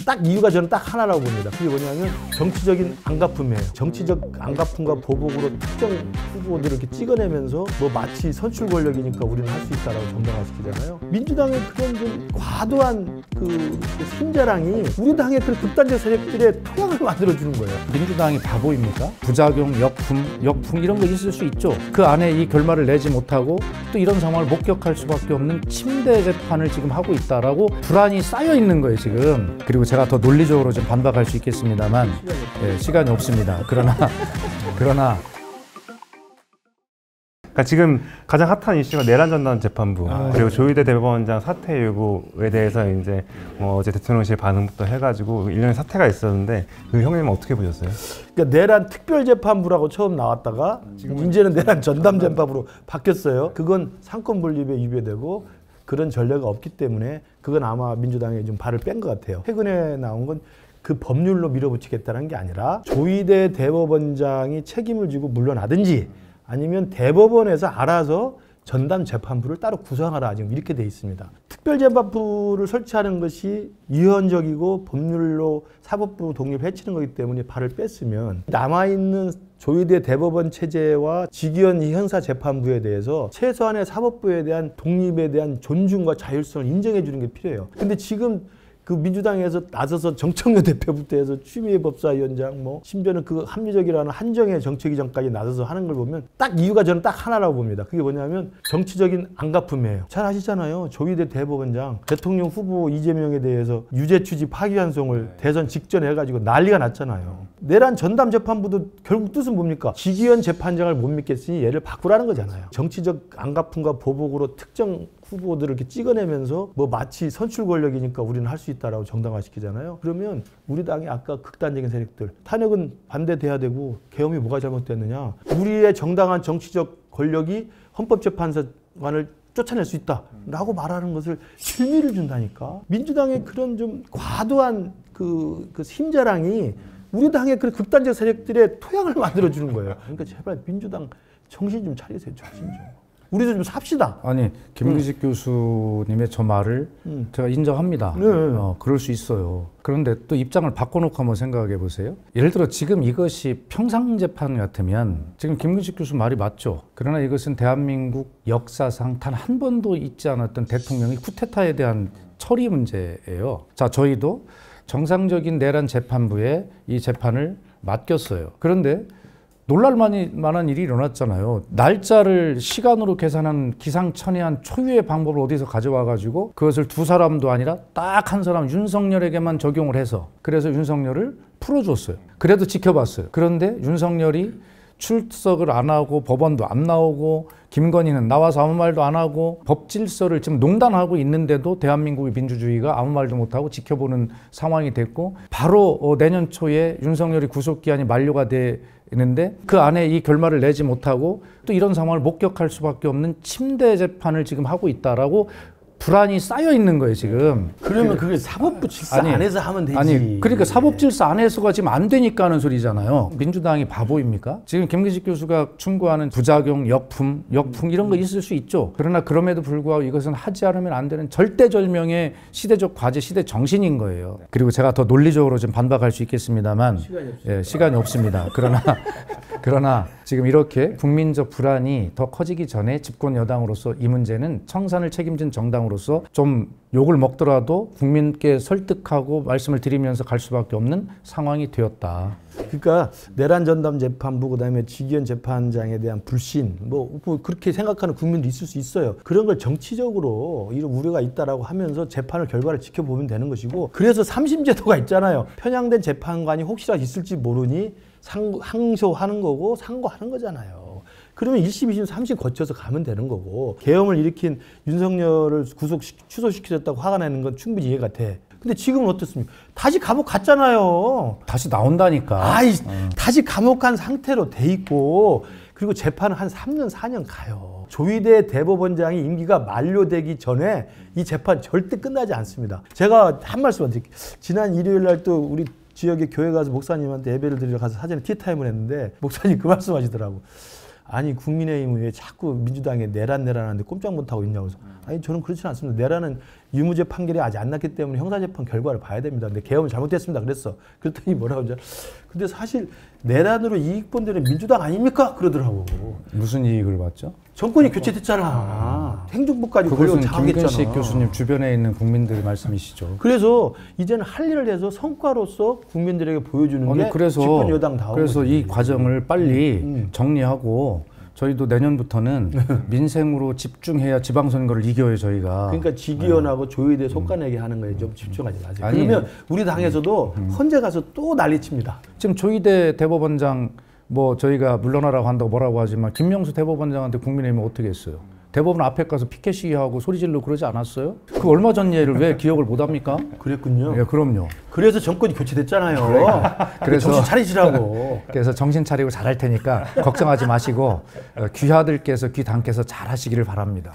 딱 이유가 저는 딱 하나라고 봅니다. 그게 뭐냐면 정치적인 안갚음이에요. 정치적 안갚음과 보복으로 특정 후보들을 이렇게 찍어내면서 뭐 마치 선출 권력이니까 우리는 할 수 있다라고 정당화시키잖아요. 민주당의 그런 좀 과도한 그 힘자랑이 우리 당의 그 극단적 세력들의 토양을 만들어주는 거예요. 민주당이 바보입니까? 부작용, 역풍 이런 거 있을 수 있죠. 그 안에 이 결말을 내지 못하고 또 이런 상황을 목격할 수밖에 없는 침대 재판을 지금 하고 있다라고 불안이 쌓여 있는 거예요 지금. 그리고 제가 더 논리적으로 좀 반박할 수 있겠습니다만 시간이 없습니다. 그러나 그러니까 지금 가장 핫한 이슈가 내란 전담 재판부 그리고 조희대 대법원장 사퇴 요구에 대해서 이제 어제 대통령실 반응부터 해가지고 일련의 사태가 있었는데 그 형님은 어떻게 보셨어요? 그러니까 내란 특별재판부라고 처음 나왔다가 이제는 내란 전담 재판부로 바뀌었어요. 그건 상권 분립에 위배되고 그런 전례가 없기 때문에 그건 아마 민주당이 좀 발을 뺀 것 같아요. 최근에 나온 건 그 법률로 밀어붙이겠다는 게 아니라 조희대 대법원장이 책임을 지고 물러나든지 아니면 대법원에서 알아서 전담 재판부를 따로 구성하라 지금 이렇게 돼 있습니다. 특별재판부를 설치하는 것이 위헌적이고 법률로 사법부 독립을 해치는 거기 때문에 발을 뺐으면 남아있는 조희대 대법원 체제와 직위원 형사재판부에 대해서 최소한의 사법부에 대한 독립에 대한 존중과 자율성을 인정해 주는 게 필요해요. 근데 지금 그 민주당에서 나서서 정청래 대표부터 해서 추미애 법사위원장 심지어는 그 합리적이라는 한정의 정책이전까지 나서서 하는 걸 보면 딱 이유가 저는 딱 하나라고 봅니다. 그게 뭐냐면 정치적인 안갚음이에요. 잘 아시잖아요. 조희대 대법원장 대통령 후보 이재명에 대해서 유죄 취지 파기환송을 대선 직전에 해가지고 난리가 났잖아요. 내란 전담 재판부도 결국 뜻은 뭡니까? 직위원 재판장을 못 믿겠으니 얘를 바꾸라는 거잖아요. 정치적 안갚음과 보복으로 특정 후보들을 이렇게 찍어내면서 뭐 마치 선출 권력이니까 우리는 할 수 있다라고 정당화시키잖아요. 그러면 우리 당이 아까 극단적인 세력들 탄핵은 반대돼야 되고 계엄이 뭐가 잘못됐느냐? 우리의 정당한 정치적 권력이 헌법재판관을 쫓아낼 수 있다라고 말하는 것을 실미를 준다니까. 민주당의 그런 좀 과도한 그 힘자랑이 우리 당의 그 극단적 세력들의 토양을 만들어주는 거예요. 그러니까 제발 민주당 정신 좀 차리세요. 정신 좀. 우리도 좀 삽시다. 아니 김기식 교수님의 저 말을 제가 인정합니다. 그럴 수 있어요. 그런데 또 입장을 바꿔놓고 한번 생각해 보세요. 예를 들어 지금 이것이 평상재판 같으면 지금 김기식 교수 말이 맞죠. 그러나 이것은 대한민국 역사상 단 한 번도 있지 않았던 대통령의 쿠데타에 대한 처리 문제예요. 자, 저희도 정상적인 내란 재판부에 이 재판을 맡겼어요. 그런데 놀랄 만한 일이 일어났잖아요. 날짜를 시간으로 계산한 기상천외한 초유의 방법을 어디서 가져와가지고 그것을 두 사람도 아니라 딱 한 사람 윤석열에게만 적용을 해서 그래서 윤석열을 풀어줬어요. 그래도 지켜봤어요. 그런데 윤석열이 출석을 안 하고 법원도 안 나오고 김건희는 나와서 아무 말도 안 하고 법 질서를 지금 농단하고 있는데도 대한민국의 민주주의가 아무 말도 못하고 지켜보는 상황이 됐고 바로 내년 초에 윤석열이 구속기한이 만료가 되는데 그 안에 이 결말을 내지 못하고 또 이런 상황을 목격할 수밖에 없는 침대 재판을 지금 하고 있다라고 불안이 쌓여 있는 거예요 지금. 그러면 그게 사법부 질서 안에서 하면 되지. 아니 그러니까 사법 질서 안에서가 지금 안 되니까 하는 소리잖아요. 민주당이 바보입니까? 지금 김기식 교수가 충고하는 부작용, 역풍 이런 거 있을 수 있죠. 그러나 그럼에도 불구하고 이것은 하지 않으면 안 되는 절대절명의 시대적 과제, 시대 정신인 거예요. 그리고 제가 더 논리적으로 좀 반박할 수 있겠습니다만 시간이 없습니다. 그러나 지금 이렇게 국민적 불안이 더 커지기 전에 집권 여당으로서 이 문제는 청산을 책임진 정당으로서 좀 욕을 먹더라도 국민께 설득하고 말씀을 드리면서 갈 수밖에 없는 상황이 되었다. 그러니까 내란 전담 재판부 그다음에 직위원 재판장에 대한 불신 뭐 그렇게 생각하는 국민도 있을 수 있어요. 그런 걸 정치적으로 이런 우려가 있다라고 하면서 재판을 결과를 지켜보면 되는 것이고 그래서 3심 제도가 있잖아요. 편향된 재판관이 혹시라도 있을지 모르니 항소하는 거고 상고하는 거잖아요. 그러면 1심, 2심, 3심 거쳐서 가면 되는 거고 계엄을 일으킨 윤석열을 취소시키셨다고 화가 나는 건 충분히 이해가 돼. 근데 지금은 어떻습니까? 다시 감옥 갔잖아요. 다시 나온다니까. 다시 감옥 간 상태로 돼 있고 그리고 재판은 한 3년, 4년 가요. 조희대 대법원장이 임기가 만료되기 전에 이 재판 절대 끝나지 않습니다. 제가 한 말씀만 드릴게요. 지난 일요일 날 또 우리 지역의 교회 가서 목사님한테 예배를 드리러 가서 사전에 티타임을 했는데 목사님 그 말씀 하시더라고. 아니 국민의힘은 왜 자꾸 민주당에 내란 하는데 꼼짝 못하고 있냐고. 아니 저는 그렇지 않습니다. 내란은 유무죄 판결이 아직 안 났기 때문에 형사재판 결과를 봐야 됩니다. 근데 계엄은 잘못됐습니다. 그랬어. 그랬더니 뭐라고 하죠? 근데 사실 내란으로 이익 본 데는 민주당 아닙니까? 그러더라고. 무슨 이익을 봤죠? 정권이 교체됐잖아. 행정부까지 그것은 권력을 장악했잖아. 김근식 교수님 주변에 있는 국민들의 말씀이시죠. 그래서 이제는 할 일을 해서 성과로서 국민들에게 보여주는 게 집권 여당다운 그래서 거지. 이 과정을 빨리 정리하고 저희도 내년부터는 민생으로 집중해야 지방선거를 이겨요 저희가. 그러니까 지기현하고 조의대 속가내게 하는 거에 좀 집중하지 마세요. 아니, 그러면 우리 당에서도 헌재 가서 또 난리칩니다. 지금 조의대 대법원장 뭐 저희가 물러나라고 한다고 뭐라고 하지만 김명수 대법원장한테 국민의힘이 어떻게 했어요? 대법원 앞에 가서 피켓 시위하고 소리 지르고 그러지 않았어요? 그 얼마 전 예를 왜 기억을 못 합니까? 그랬군요. 예, 그럼요. 그래서 정권이 교체됐잖아요. 그래서 정신 차리시라고. 그래서 정신 차리고 잘할 테니까 걱정하지 마시고 귀하들께서 귀 담께서 잘하시기를 바랍니다.